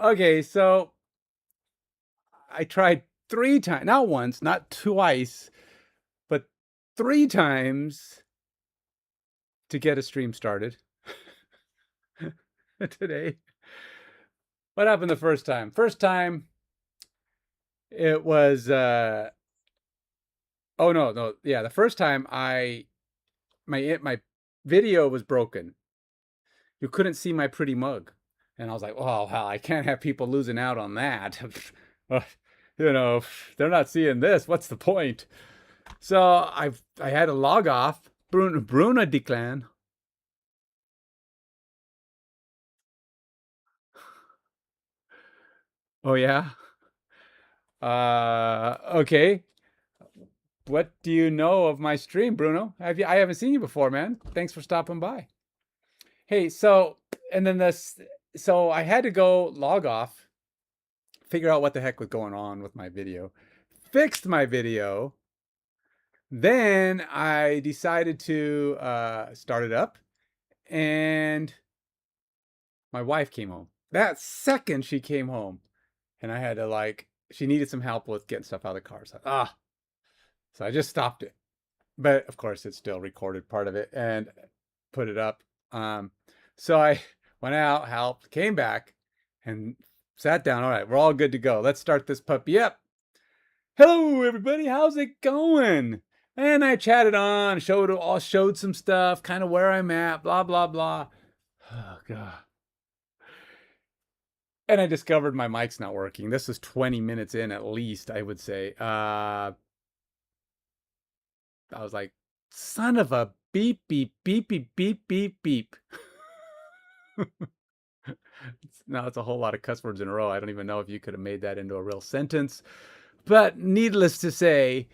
Okay, so I tried 3 times, not once, not twice, but 3 times to get a stream started today. What happened the first time? First time it was oh no, yeah, the first time my video was broken. You couldn't see my pretty mug. And I was like, oh, hell, I can't have people losing out on that. You know, if they're not seeing this, what's the point? So I had to log off. Bruna Declan. Oh yeah. Okay. What do you know of my stream, Bruno? I haven't seen you before, man. Thanks for stopping by. Hey, so and then this, so I had to go log off, figure out what the heck was going on with my video, fixed my video. Then I decided to start it up, and my wife came home. That second she came home, and I had to she needed some help with getting stuff out of the car. So I just stopped it. But of course, it still recorded part of it and put it up. So I went out, helped, came back, and sat down. All right, we're all good to go. Let's start this puppy up. Hello, everybody. How's it going? And I chatted on, showed some stuff, kind of where I'm at, blah blah blah. Oh god. And I discovered my mic's not working. This is 20 minutes in at least, I would say. I was like, son of a beep beep beep beep beep beep beep. Now it's a whole lot of cuss words in a row. I don't even know if you could have made that into a real sentence. But needless to say,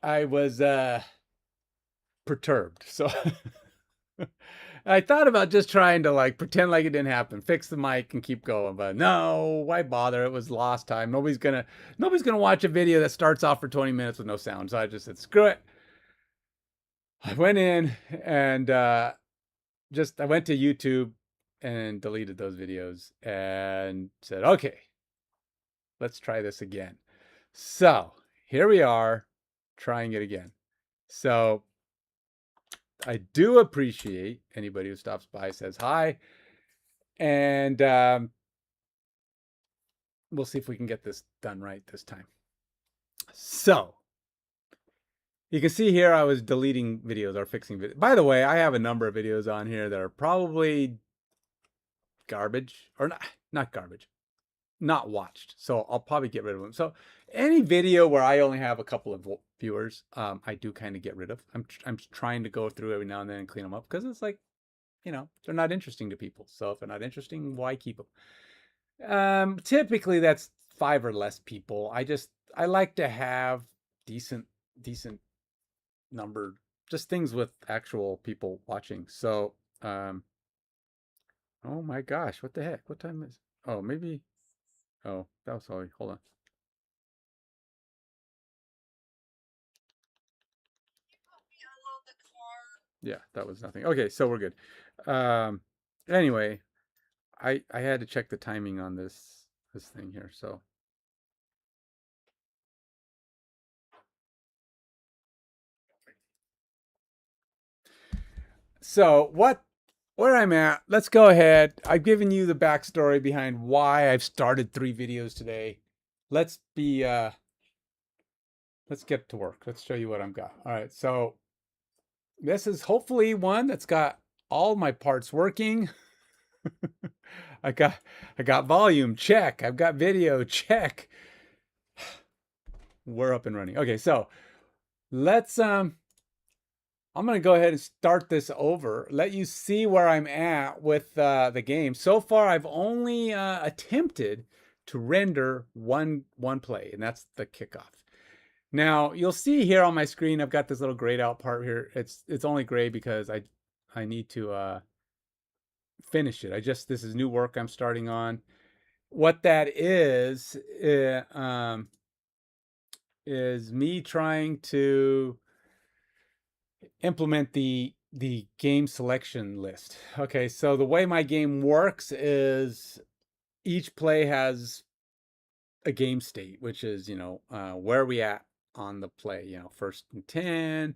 I was perturbed. So I thought about just trying to pretend like it didn't happen, fix the mic and keep going, but no, why bother? It was lost time. Nobody's gonna watch a video that starts off for 20 minutes with no sound. So I just said, screw it. I went in and I went to YouTube and deleted those videos and said, okay, let's try this again. So here we are trying it again. So I do appreciate anybody who stops by, says hi, and we'll see if we can get this done right this time. So you can see here I was deleting videos or fixing videos. By the way, I have a number of videos on here that are probably garbage, or not garbage, not watched. So I'll probably get rid of them. So any video where I only have a couple of viewers, I do kind of get rid of. I'm trying to go through every now and then and clean them up, because it's like, they're not interesting to people. So if they're not interesting, why keep them? Typically that's 5 or less people. I like to have decent number, just things with actual people watching. So, oh my gosh, what the heck? What time is? Oh, maybe. Oh, that was sorry. Hold on. Yeah, that was nothing. Okay, so we're good. Anyway, I had to check the timing on this thing here. So where I'm at, let's go ahead. I've given you the backstory behind why I've started 3 videos today. Let's get to work. Let's show you what I've got. All right, so this is hopefully one that's got all my parts working. I got volume, check. I've got video, check. We're up and running. Okay, so let's I'm gonna go ahead and start this over. Let you see where I'm at with the game. So far, I've only attempted to render one play, and that's the kickoff. Now you'll see here on my screen, I've got this little grayed out part here. It's only gray because I need to finish it. This is new work I'm starting on. What that is me trying to implement the the game selection list. Okay, so the way my game works is each play has a game state, which is, where are we at on the play? First and 10,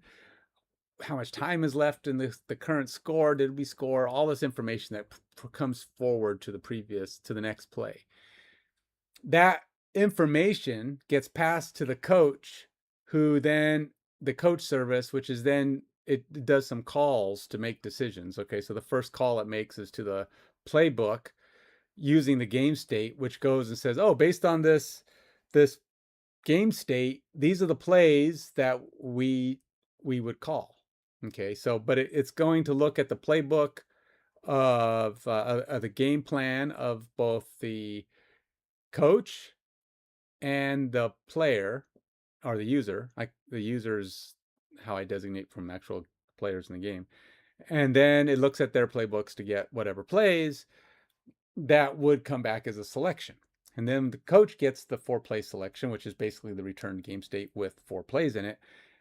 how much time is left in the current score? Did we score? All this information that comes forward to the next play. That information gets passed to the coach, who then the coach service, which is then it does some calls to make decisions. Okay, so the first call it makes is to the playbook using the game state, which goes and says, oh, based on this game state, these are the plays that we would call. Okay, so but it's going to look at the playbook of the game plan of both the coach and the player, or the user. Like the user's how I designate from actual players in the game. And then it looks at their playbooks to get whatever plays that would come back as a selection. And then the coach gets the 4-play selection, which is basically the returned game state with 4 plays in it.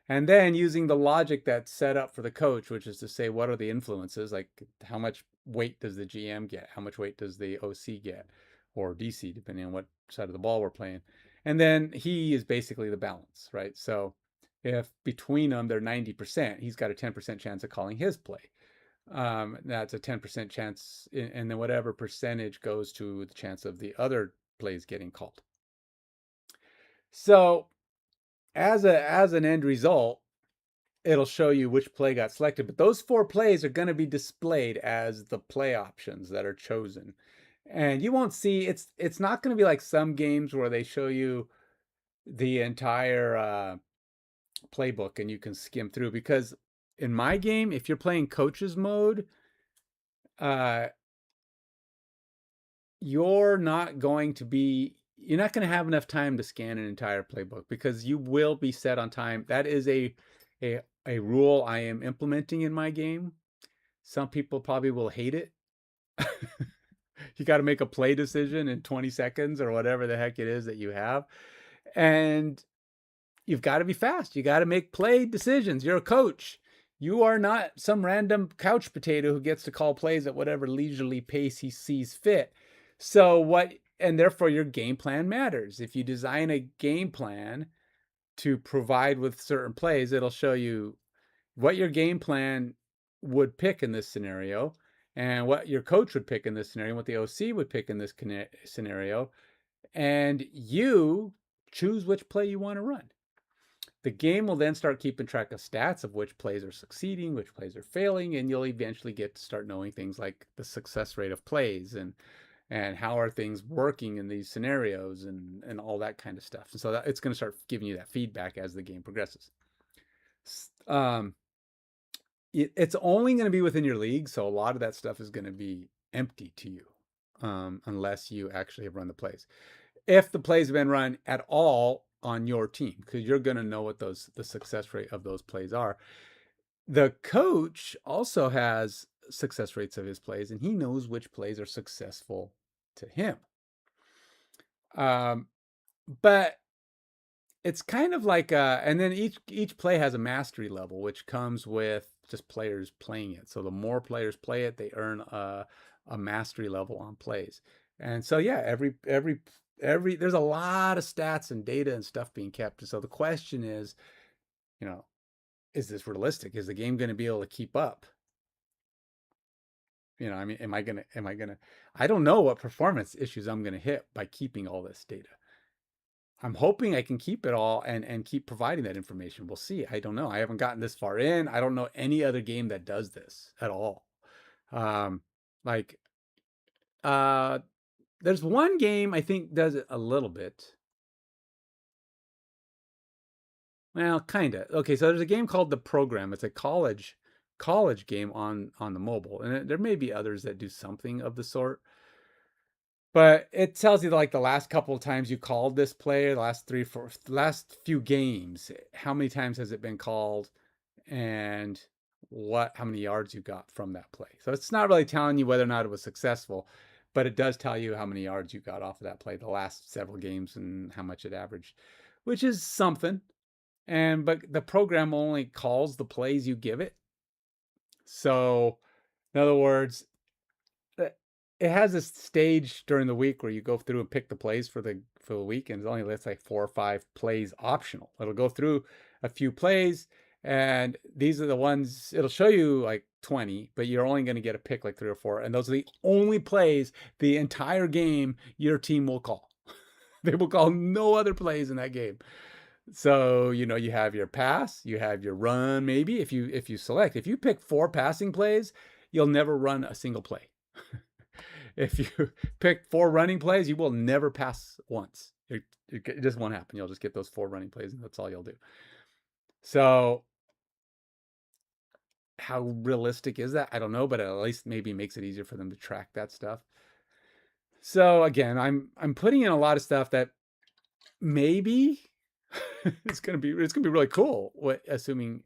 And then using the logic that's set up for the coach, which is to say, what are the influences? Like how much weight does the GM get? How much weight does the OC get? Or DC, depending on what side of the ball we're playing. And then he is basically the balance, right? So if between them they're 90%, he's got a 10% chance of calling his play. That's a 10% chance, and then whatever percentage goes to the chance of the other plays getting called. So as an end result, it'll show you which play got selected, but those 4 plays are going to be displayed as the play options that are chosen. And you won't see, it's not going to be like some games where they show you the entire playbook and you can skim through, because in my game, if you're playing coaches mode, you're not going to have enough time to scan an entire playbook, because you will be set on time. That is a rule I am implementing in my game. Some people probably will hate it. You got to make a play decision in 20 seconds or whatever the heck it is that you have. And you've got to be fast. You got to make play decisions. You're a coach. You are not some random couch potato who gets to call plays at whatever leisurely pace he sees fit. And therefore your game plan matters. If you design a game plan to provide with certain plays, it'll show you what your game plan would pick in this scenario, and what your coach would pick in this scenario, and what the OC would pick in this scenario, and you choose which play you want to run. The game will then start keeping track of stats of which plays are succeeding, which plays are failing, and you'll eventually get to start knowing things like the success rate of plays and how are things working in these scenarios and all that kind of stuff. And so it's going to start giving you that feedback as the game progresses. It's only going to be within your league, so a lot of that stuff is going to be empty to you, unless you actually have run the plays. If the plays have been run at all on your team, because you're going to know what the success rate of those plays are. The coach also has success rates of his plays, and he knows which plays are successful to him. But it's kind of like and then each play has a mastery level, which comes with just players playing it. So the more players play it, they earn a mastery level on plays. And so yeah, every there's a lot of stats and data and stuff being kept. And so the question is, is this realistic? Is the game going to be able to keep up? I mean, am I going to, I don't know what performance issues I'm going to hit by keeping all this data. I'm hoping I can keep it all and keep providing that information. We'll see. I don't know. I haven't gotten this far in. I don't know any other game that does this at all. There's one game I think does it a little bit. Well, kind of. Okay, so there's a game called The Program. It's a college game on the mobile, and there may be others that do something of the sort. But it tells you like the last couple of times you called this player, the last few games, how many times has it been called, and how many yards you got from that play. So it's not really telling you whether or not it was successful, but it does tell you how many yards you got off of that play the last several games and how much it averaged, which is something. But the program only calls the plays you give it. So, in other words, it has this stage during the week where you go through and pick the plays for the week, and it's only, let's say, 4 or 5 plays optional. It'll go through a few plays, and these are the ones it'll show you like 20, but you're only going to get a pick like 3 or 4, and those are the only plays the entire game your team will call. They will call no other plays in that game. So, you have your pass, you have your run, maybe if you select. If you pick 4 passing plays, you'll never run a single play. If you pick 4 running plays, you will never pass once. It just won't happen. You'll just get those 4 running plays, and that's all you'll do. So how realistic is that? I don't know, but at least maybe makes it easier for them to track that stuff. So again, I'm putting in a lot of stuff that maybe it's gonna be really cool. Assuming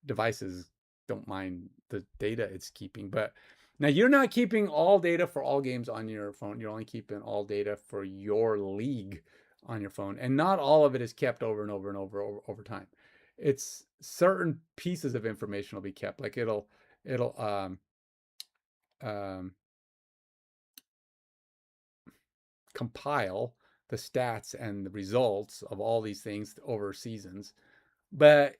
devices don't mind the data it's keeping. But now you're not keeping all data for all games on your phone. You're only keeping all data for your league on your phone, and not all of it is kept over and over and over time. It's certain pieces of information will be kept. Like it'll compile the stats and the results of all these things over seasons, but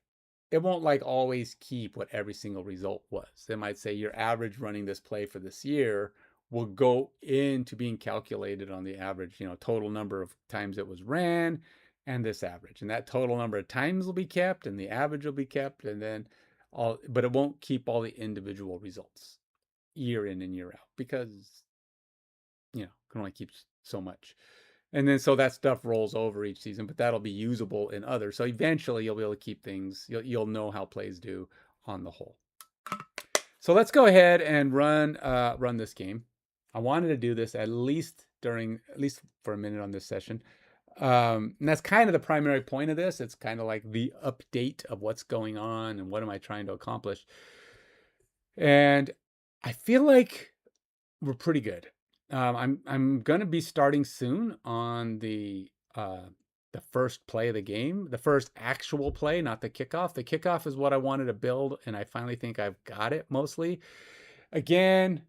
it won't like always keep what every single result was. They might say your average running this play for this year will go into being calculated on the average, total number of times it was ran and this average. And that total number of times will be kept and the average will be kept, and then but it won't keep all the individual results year in and year out, because can only keep so much. And then so that stuff rolls over each season, but that'll be usable in others. So eventually you'll be able to keep things, you'll know how plays do on the whole. So let's go ahead and run this game. I wanted to do this at least for a minute on this session. And that's kind of the primary point of this. It's kind of like the update of what's going on and what am I trying to accomplish. And I feel like we're pretty good. I'm gonna be starting soon on the first play of the game, the first actual play, not the kickoff. The kickoff is what I wanted to build, and I finally think I've got it mostly. Again,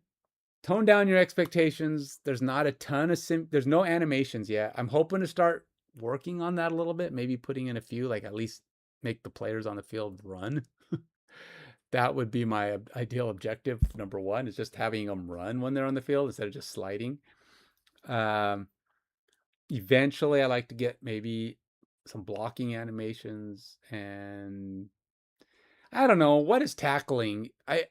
tone down your expectations. There's not a ton of there's no animations yet. I'm hoping to start working on that a little bit, maybe putting in a few, like at least make the players on the field run. That would be my ideal objective. Number one is just having them run when they're on the field instead of just sliding. Eventually, I like to get maybe some blocking animations, and I don't know, what is tackling. I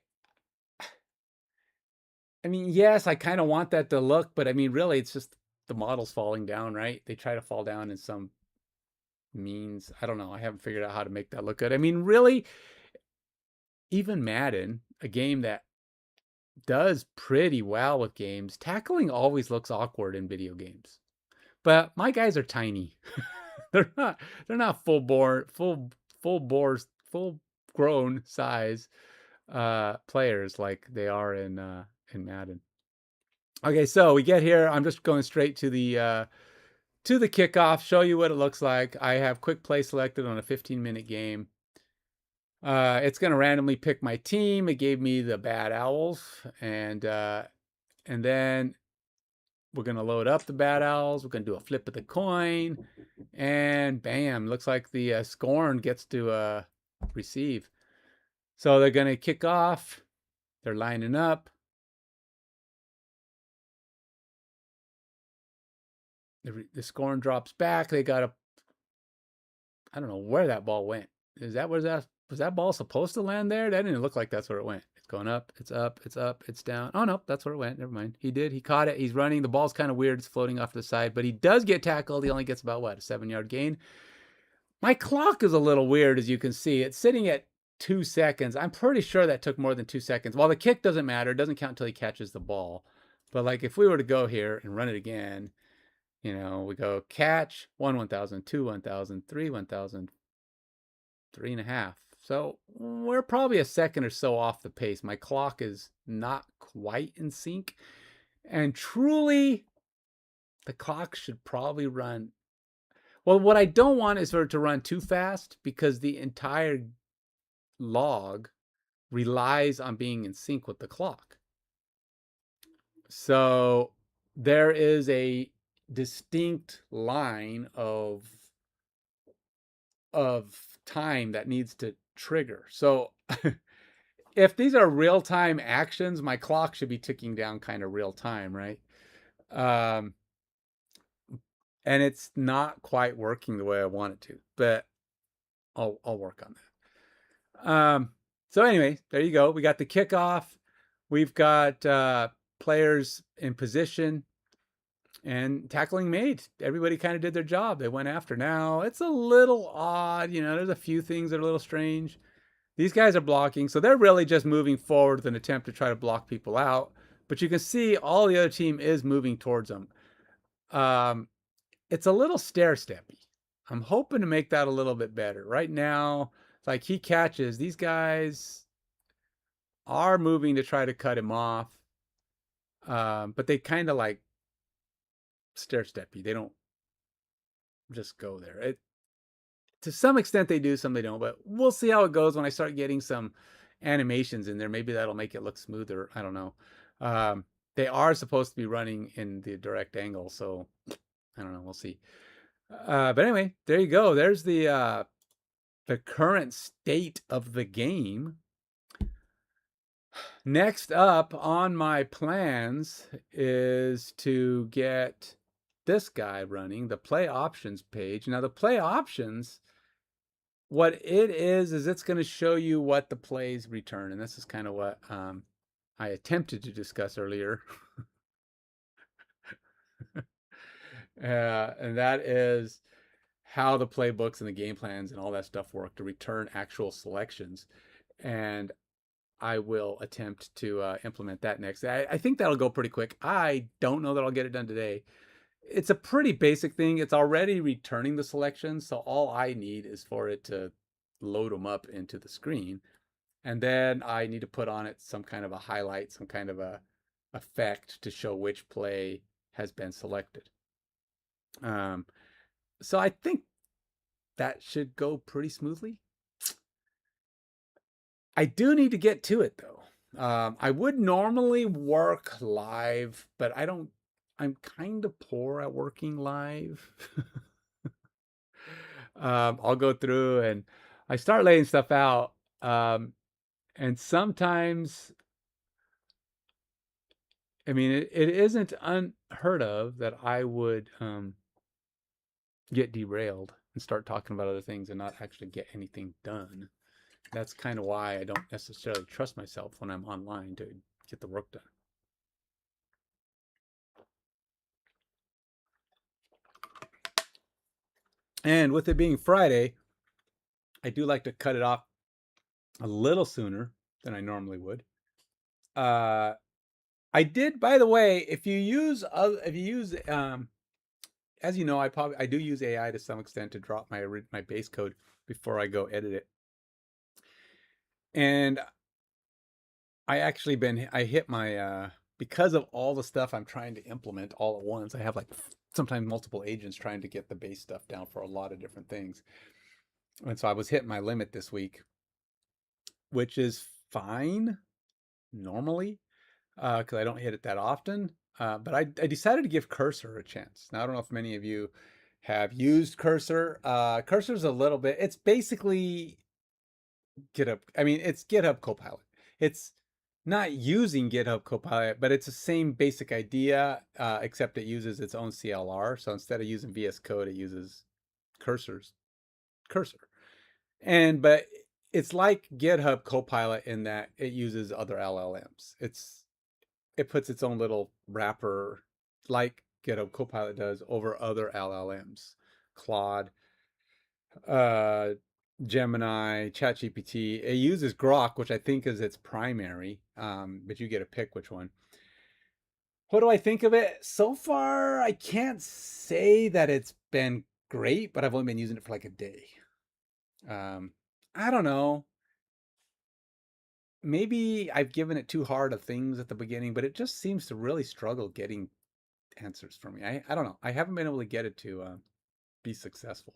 mean, yes, I kind of want that to look, but I mean, really, it's just the model's falling down, right? They try to fall down in some means. I don't know. I haven't figured out how to make that look good. I mean, really, even Madden, a game that does pretty well with games, tackling always looks awkward in video games. But my guys are tiny. they're not full grown size players like they are in Madden. Okay, so we get here. I'm just going straight to the kickoff, show you what it looks like. I have quick play selected on a 15-minute game. It's going to randomly pick my team. It gave me the Bad Owls, and then we're going to load up the Bad Owls. We're going to do a flip of the coin, and bam, looks like the Scorn gets to receive. So they're going to kick off. They're lining up. The Scorn drops back. They got I don't know where that ball went. Was that ball supposed to land there? That didn't look like that's where it went. It's going up, it's up, it's up, it's down. Oh no, that's where it went. Never mind. He caught it. He's running. The ball's kind of weird. It's floating off to the side, but he does get tackled. He only gets about what, a 7-yard gain. My clock is a little weird, as you can see. It's sitting at 2 seconds. I'm pretty sure that took more than 2 seconds. While the kick doesn't matter, it doesn't count until he catches the ball. But like if we were to go here and run it again, we go catch 1,000, 2, 1,000, 3, 1,000, 3.5. So we're probably a second or so off the pace. My clock is not quite in sync. And truly, the clock should probably run. Well, what I don't want is for it to run too fast, because the entire log, relies on being in sync with the clock. So there is a distinct line of time that needs to trigger. So if these are real-time actions, my clock should be ticking down kind of real time, right? And it's not quite working the way I want it to, but I'll work on that. So anyway, there you go. We got the kickoff. We've got players in position and tackling mate. Everybody kind of did their job. They went after. Now, it's a little odd. You know, there's a few things that are a little strange. These guys are blocking, so they're really just moving forward with an attempt to try to block people out. But you can see all the other team is moving towards them. It's a little stair-steppy. I'm hoping to make that a little bit better. Right now, it's like he catches. These guys are moving to try to cut him off. But they kind of like stair-steppy. They don't just go there. To some extent they do, some they don't, but we'll see how it goes when I start getting some animations in there. Maybe that'll make it look smoother. I don't know. They are supposed to be running in the direct angle, so I don't know. We'll see. But anyway, there you go. There's the current state of the game. Next up on my plans is to get this guy running, the play options page. Now the play options, what it is it's going to show you what the plays return. And this is kind of what I attempted to discuss earlier. And that is how the playbooks and the game plans and all that stuff work to return actual selections. And I will attempt to implement that next. I think that'll go pretty quick. I don't know that I'll get it done today. It's a pretty basic thing. It's already returning the selections, so all I need is for it to load them up into the screen. And then I need to put on it some kind of a highlight, some kind of a effect to show which play has been selected. So I think that should go pretty smoothly. I do need to get to it though. I would normally work live, but I'm kind of poor at working live. I'll go through and I start laying stuff out. And sometimes, I mean, it isn't unheard of that I would get derailed and start talking about other things and not actually get anything done. That's kind of why I don't necessarily trust myself when I'm online to get the work done. And with it being Friday, I do like to cut it off a little sooner than I normally would. I did, by the way, if you use, as you know, I do use AI to some extent to drop my base code before I go edit it. And I hit my, because of all the stuff I'm trying to implement all at once, I have like sometimes multiple agents trying to get the base stuff down for a lot of different things. And so I was hitting my limit this week, which is fine normally, because I don't hit it that often. But I decided to give Cursor a chance. Now, I don't know if many of you have used Cursor. Cursor's a little bit, it's basically GitHub. I mean, it's GitHub Copilot. It's not using GitHub Copilot, but it's the same basic idea, except it uses its own CLR. So instead of using VS Code, it uses Cursor. But it's like GitHub Copilot in that it uses other LLMs. It puts its own little wrapper, like GitHub Copilot does, over other LLMs. Claude, Gemini, ChatGPT. It uses Grok, which I think is its primary, but you get to pick which one. What do I think of it? So far, I can't say that it's been great, but I've only been using it for like a day. I don't know. Maybe I've given it too hard of things at the beginning, but it just seems to really struggle getting answers from me. I don't know. I haven't been able to get it to be successful.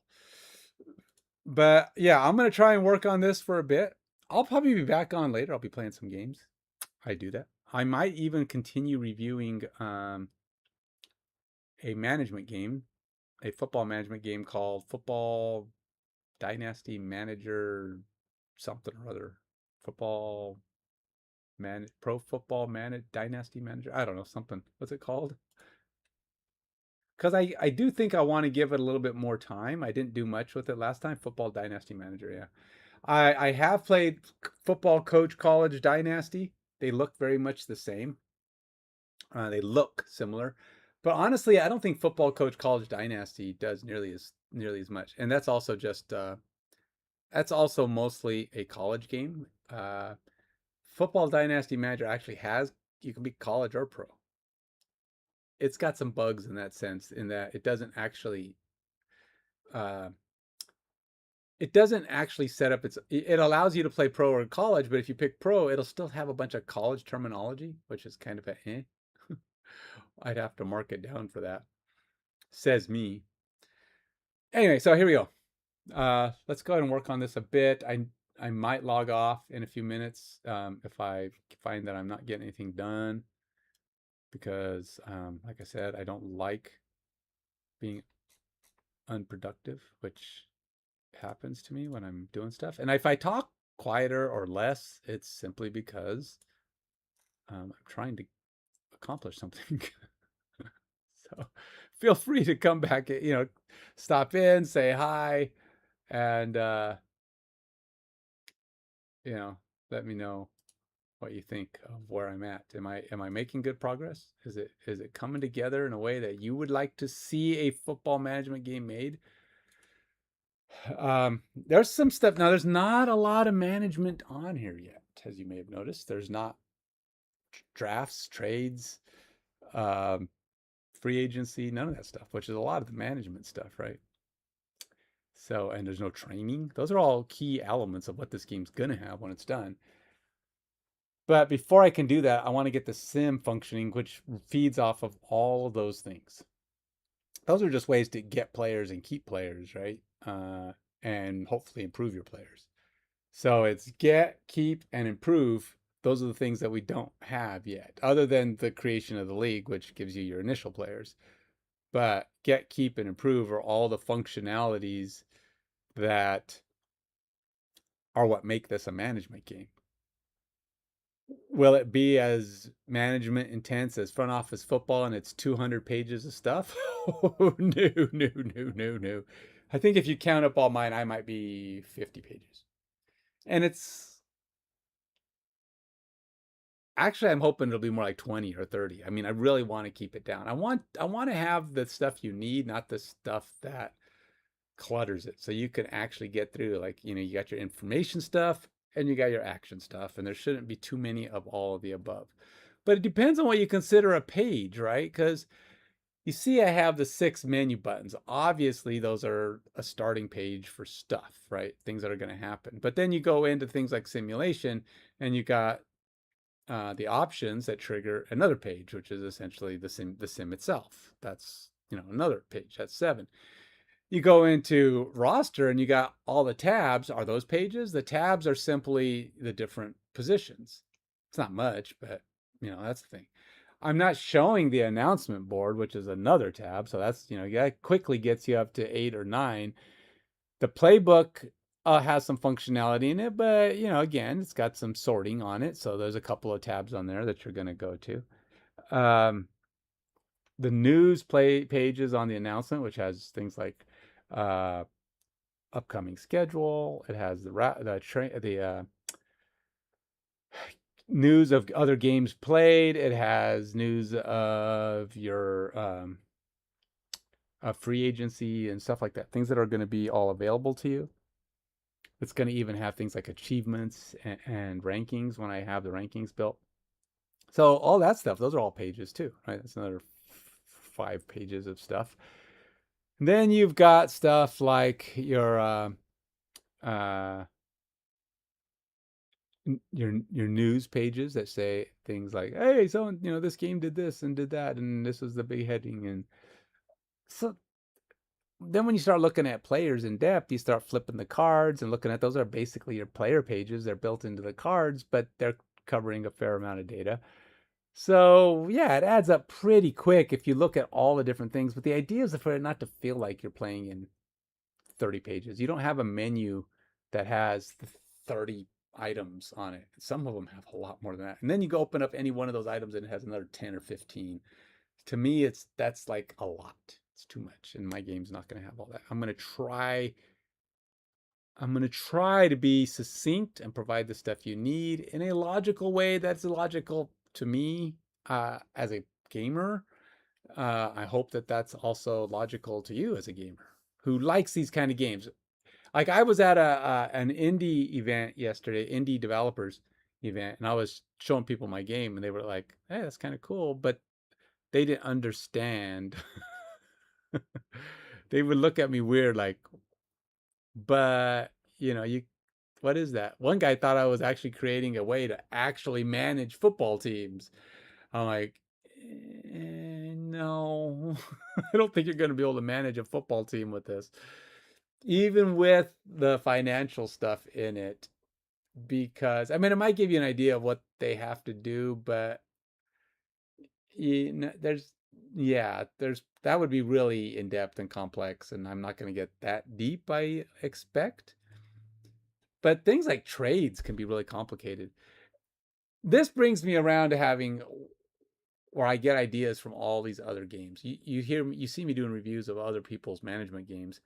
But yeah, I'm going to try and work on this for a bit. I'll probably be back on later. I'll be playing some games. I do that. I might even continue reviewing a management game, a football management game called Football Dynasty Manager something or other. Football Pro Football Dynasty Manager. I don't know, something. What's it called? Because I do think I want to give it a little bit more time. I didn't do much with it last time. Football Dynasty Manager, yeah. I have played Football Coach College Dynasty. They look very much the same. They look similar, but honestly, I don't think Football Coach College Dynasty does nearly as much. And that's also just that's also mostly a college game. Football Dynasty Manager actually has, you can be college or pro. It's got some bugs in that sense, in that uh, it doesn't actually set up it allows you to play pro or college, but if you pick pro, it'll still have a bunch of college terminology, which is kind of a I'd have to mark it down for that. Says me. Anyway, so here we go. Let's go ahead and work on this a bit. I might log off in a few minutes if I find that I'm not getting anything done, because like I said, I don't like being unproductive, which happens to me when I'm doing stuff. And if I talk quieter or less, it's simply because I'm trying to accomplish something. So feel free to come back, stop in, say hi, and let me know what you think of where I'm at. Am I making good progress? Is it coming together in a way that you would like to see a football management game made? There's some stuff. Now, there's not a lot of management on here yet, as you may have noticed. There's not drafts, trades, um, free agency, none of that stuff, which is a lot of the management stuff, right? So, and there's no training. Those are all key elements of what this game's going to have when it's done. But before I can do that, I want to get the sim functioning, which feeds off of all of those things. Those are just ways to get players and keep players, right? And hopefully improve your players. So it's get, keep, and improve. Those are the things that we don't have yet, other than the creation of the league, which gives you your initial players. But get, keep, and improve are all the functionalities that are what make this a management game. Will it be as management intense as front office football and it's 200 pages of stuff? Oh, no. I think if you count up all mine, I might be 50 pages. And it's actually, I'm hoping it'll be more like 20 or 30. I mean, I really want to keep it down. I want to have the stuff you need, not the stuff that clutters it. So you can actually get through, like, you got your information stuff and you got your action stuff, and there shouldn't be too many of all of the above. But it depends on what you consider a page, right? Because you see I have the 6 menu buttons. Obviously, those are a starting page for stuff, right? Things that are going to happen. But then you go into things like simulation, and you got the options that trigger another page, which is essentially the sim itself. That's another page. That's 7. You go into roster and you got all the tabs. Are those pages? The tabs are simply the different positions. It's not much, but that's the thing. I'm not showing the announcement board, which is another tab. So that's, that quickly gets you up to 8 or 9. The playbook has some functionality in it, but again, it's got some sorting on it. So there's a couple of tabs on there that you're going to go to. The news pages on the announcement, which has things like upcoming schedule. It has the news of other games played. It has news of your free agency and stuff like that. Things that are going to be all available to you. It's going to even have things like achievements and rankings when I have the rankings built. So all that stuff, those are all pages too, right? That's another 5 pages of stuff. And then you've got stuff like your news pages that say things like, hey, so this game did this and did that, and this was the big heading. And so then when you start looking at players in depth, you start flipping the cards and looking at those are basically your player pages. They're built into the cards, but they're covering a fair amount of data. So yeah, it adds up pretty quick if you look at all the different things. But the idea is for it not to feel like you're playing in 30 pages. You don't have a menu that has 30 items on it. Some of them have a lot more than that. And then you go open up any one of those items and it has another 10 or 15. To me, that's like a lot. It's too much. And my game's not going to have all that. I'm going to try to be succinct and provide the stuff you need in a logical way that's logical to me as a gamer. I hope that that's also logical to you as a gamer who likes these kind of games. Like I was at an indie event yesterday, indie developers event, and I was showing people my game, and they were like, "Hey, that's kind of cool," but they didn't understand. They would look at me weird, like, "But you, what is that?" One guy thought I was actually creating a way to actually manage football teams. I'm like, no, I don't think you're going to be able to manage a football team with this, even with the financial stuff in it. Because I mean, it might give you an idea of what they have to do, but there's that would be really in depth and complex, and I'm not going to get that deep, I expect. But things like trades can be really complicated. This brings me around to having where I get ideas from all these other games. You see me doing reviews of other people's management games,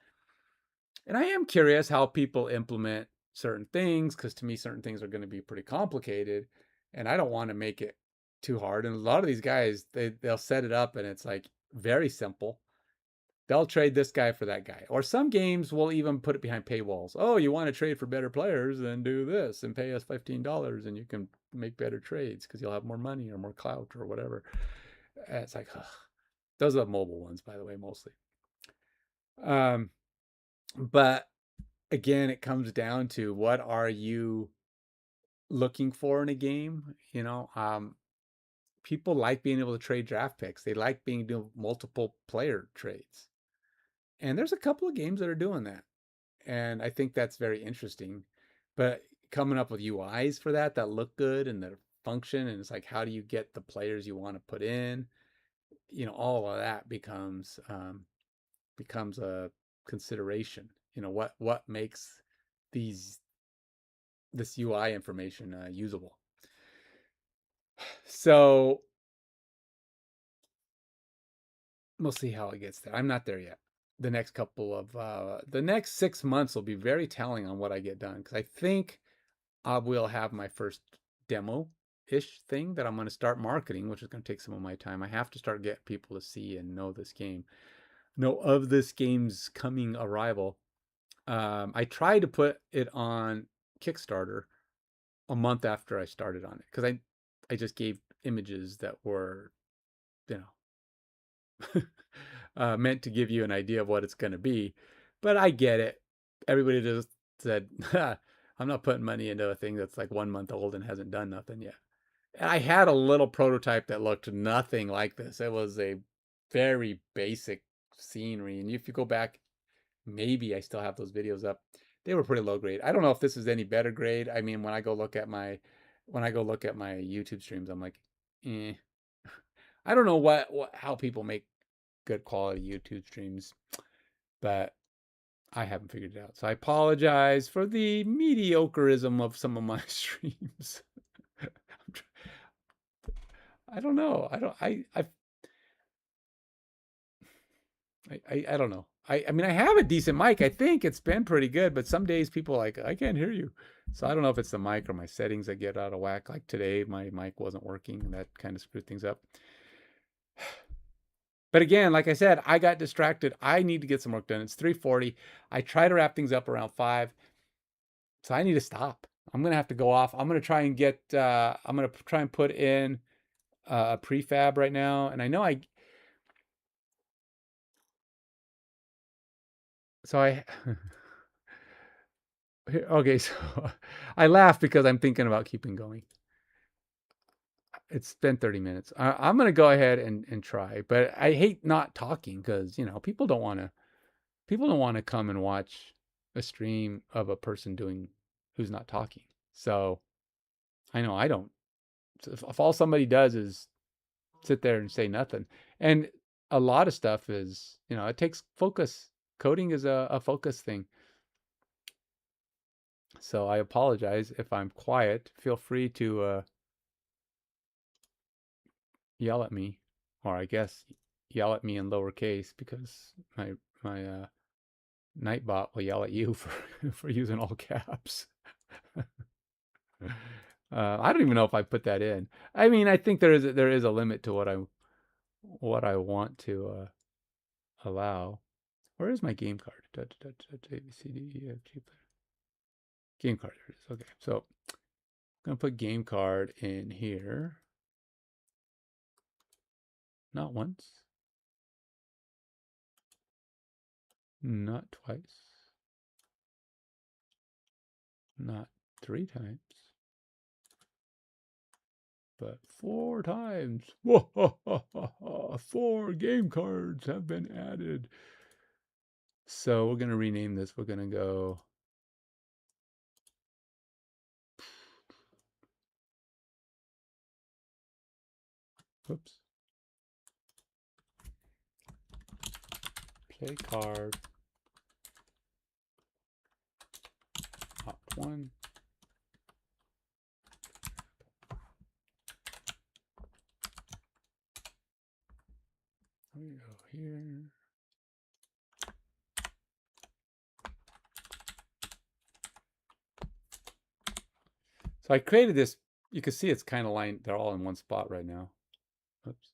and I am curious how people implement certain things, because to me certain things are going to be pretty complicated, and I don't want to make it too hard. And a lot of these guys, they'll set it up and it's like very simple. They'll trade this guy for that guy. Or some games will even put it behind paywalls. Oh, you want to trade for better players? Then do this and pay us $15 and you can make better trades because you'll have more money or more clout or whatever. It's like, ugh. Those are the mobile ones, by the way, mostly. But again, it comes down to what are you looking for in a game? People like being able to trade draft picks. They like being able to do multiple player trades. And there's a couple of games that are doing that. And I think that's very interesting. But coming up with UIs for that look good and that function, and it's like, how do you get the players you want to put in? All of that becomes a consideration. What makes this UI information usable. So we'll see how it gets there. I'm not there yet. The next 6 months will be very telling on what I get done, because I think I will have my first demo-ish thing that I'm going to start marketing, which is going to take some of my time. I have to start getting people to see and know this game, know of this game's coming arrival. I tried to put it on Kickstarter a month after I started on it, because I just gave images that were, meant to give you an idea of what it's going to be. But I get it. Everybody just said, I'm not putting money into a thing that's like 1 month old and hasn't done nothing yet. And I had a little prototype that looked nothing like this. It was a very basic scenery. And if you go back, maybe I still have those videos up. They were pretty low grade. I don't know if this is any better grade. I mean, when I go look at my YouTube streams, I'm like, eh. I don't know how people make good quality YouTube streams, but I haven't figured it out. So I apologize for the mediocreism of some of my streams. I don't know. I don't know. I mean, I have a decent mic. I think it's been pretty good, but some days people are like, I can't hear you. So I don't know if it's the mic or my settings that get out of whack. Like today, my mic wasn't working, and that kind of screwed things up. But again, like I said, I got distracted. I need to get some work done. It's 3:40. I try to wrap things up around 5. So I need to stop. I'm going to have to go off. I'm going to try and I'm going to try and put in a prefab right now. And I know okay, so I laugh because I'm thinking about keeping going. It's been 30 minutes. I'm going to go ahead and try, but I hate not talking because, people don't want People don't want to come and watch a stream of a person who's not talking. So I know I don't. If all somebody does is sit there and say nothing, and a lot of stuff is, it takes focus. Coding is a focus thing. So I apologize if I'm quiet. Feel free to yell at me, or I guess yell at me in lowercase, because my Nightbot will yell at you for using all caps. I don't even know if I put that in. I mean, I think there is a limit to what I want to allow. Where is my game card? A, B, C, D, E, F, G. Game card. There it is. Okay, so I'm gonna put game card in here. Not once. Not twice. Not 3 times. But 4 times. 4 game cards have been added. So we're going to rename this. We're going to go whoops. Play card. Hot 1. We go here. So I created this. You can see it's kind of lined. They're all in one spot right now. Oops.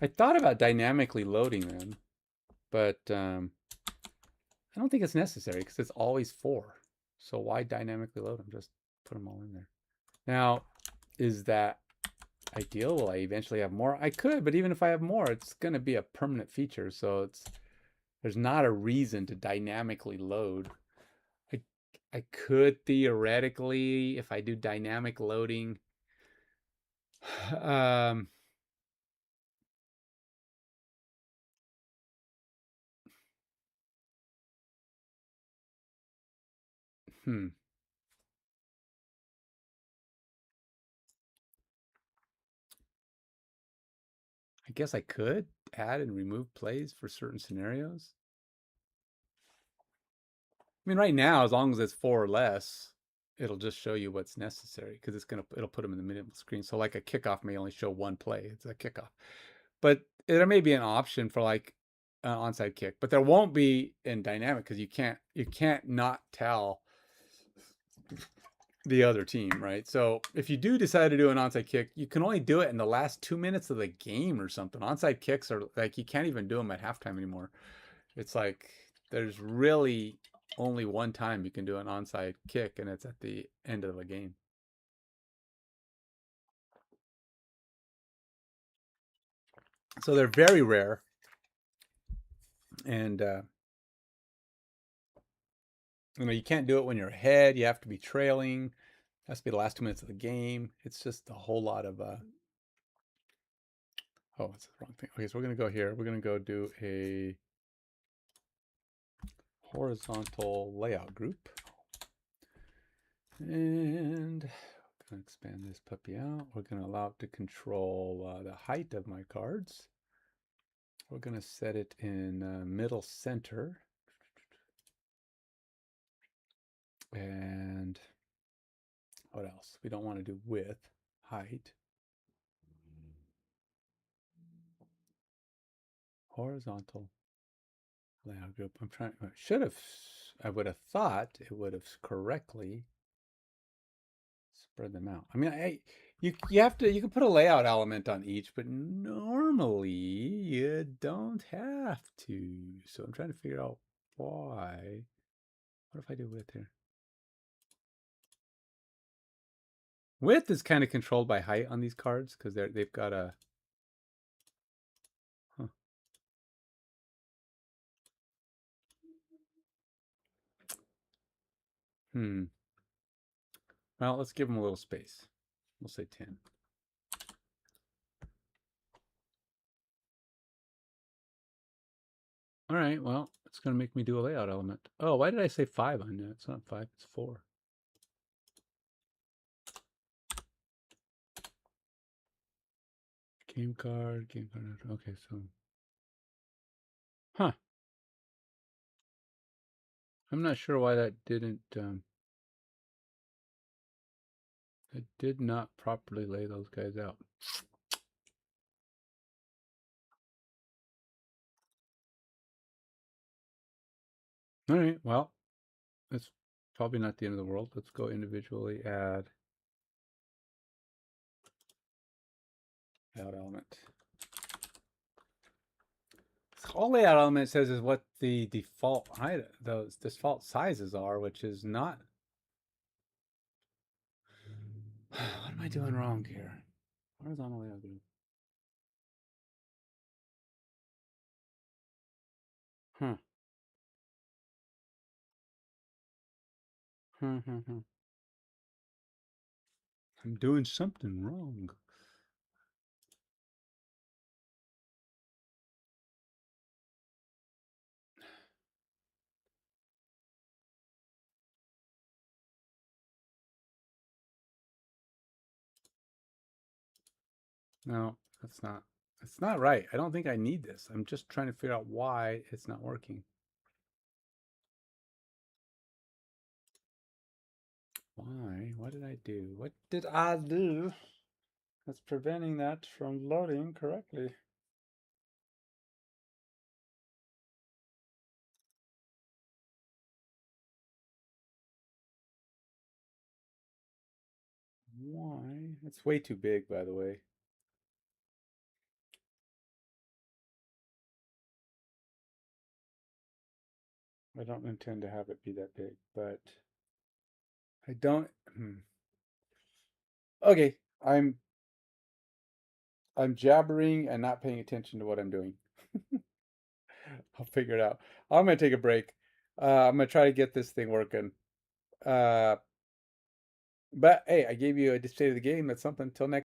I thought about dynamically loading them, but I don't think it's necessary because it's always 4. So why dynamically load them? Just put them all in there. Now, is that ideal? Will I eventually have more? I could, but even if I have more, it's going to be a permanent feature. So there's not a reason to dynamically load. I could theoretically, if I do dynamic loading, I guess I could add and remove plays for certain scenarios. I mean, right now, as long as it's 4 or less, it'll just show you what's necessary because it'll put them in the middle of the screen. So like a kickoff may only show 1 play. It's a kickoff. But there may be an option for like an onside kick, but there won't be in dynamic because you can't not tell the other team, right? So if you do decide to do an onside kick, you can only do it in the last 2 minutes of the game or something. Onside kicks are like, you can't even do them at halftime anymore. It's like there's really only one time you can do an onside kick, and it's at the end of a game. So they're very rare. And you can't do it when you're ahead. You have to be trailing. It has to be the last 2 minutes of the game. It's just a whole lot of oh, that's the wrong thing. Okay, so we're gonna go here. We're gonna go do a horizontal layout group. And I'm gonna expand this puppy out. We're gonna allow it to control the height of my cards. We're gonna set it in middle center. And what else? We don't want to do width, height. Horizontal layout group. I would have thought it would have correctly spread them out. I mean, you can put a layout element on each, but normally you don't have to. So I'm trying to figure out why. What if I do width here? Width is kind of controlled by height on these cards because they've got a Well, let's give them a little space. We'll say 10. All right, well, it's going to make me do a layout element. Oh, why did I say 5 on that? It's not 5, it's 4. Game card. Okay, so. Huh. I'm not sure why that didn't. I did not properly lay those guys out. All right, well, that's probably not the end of the world. Let's go individually add layout element. All layout element says is what the default height, those default sizes are, which is not. What am I doing wrong here? Horizontal layout group. Huh. I'm doing something wrong. No, that's not. It's not right. I don't think I need this. I'm just trying to figure out why it's not working. Why? What did I do? What did I do that's preventing that from loading correctly? Why? It's way too big, by the way. I don't intend to have it be that big, but I don't. Okay, I'm jabbering and not paying attention to what I'm doing. I'll figure it out. I'm gonna take a break. I'm gonna try to get this thing working. But hey, I gave you a state of the game. That's something. Till next.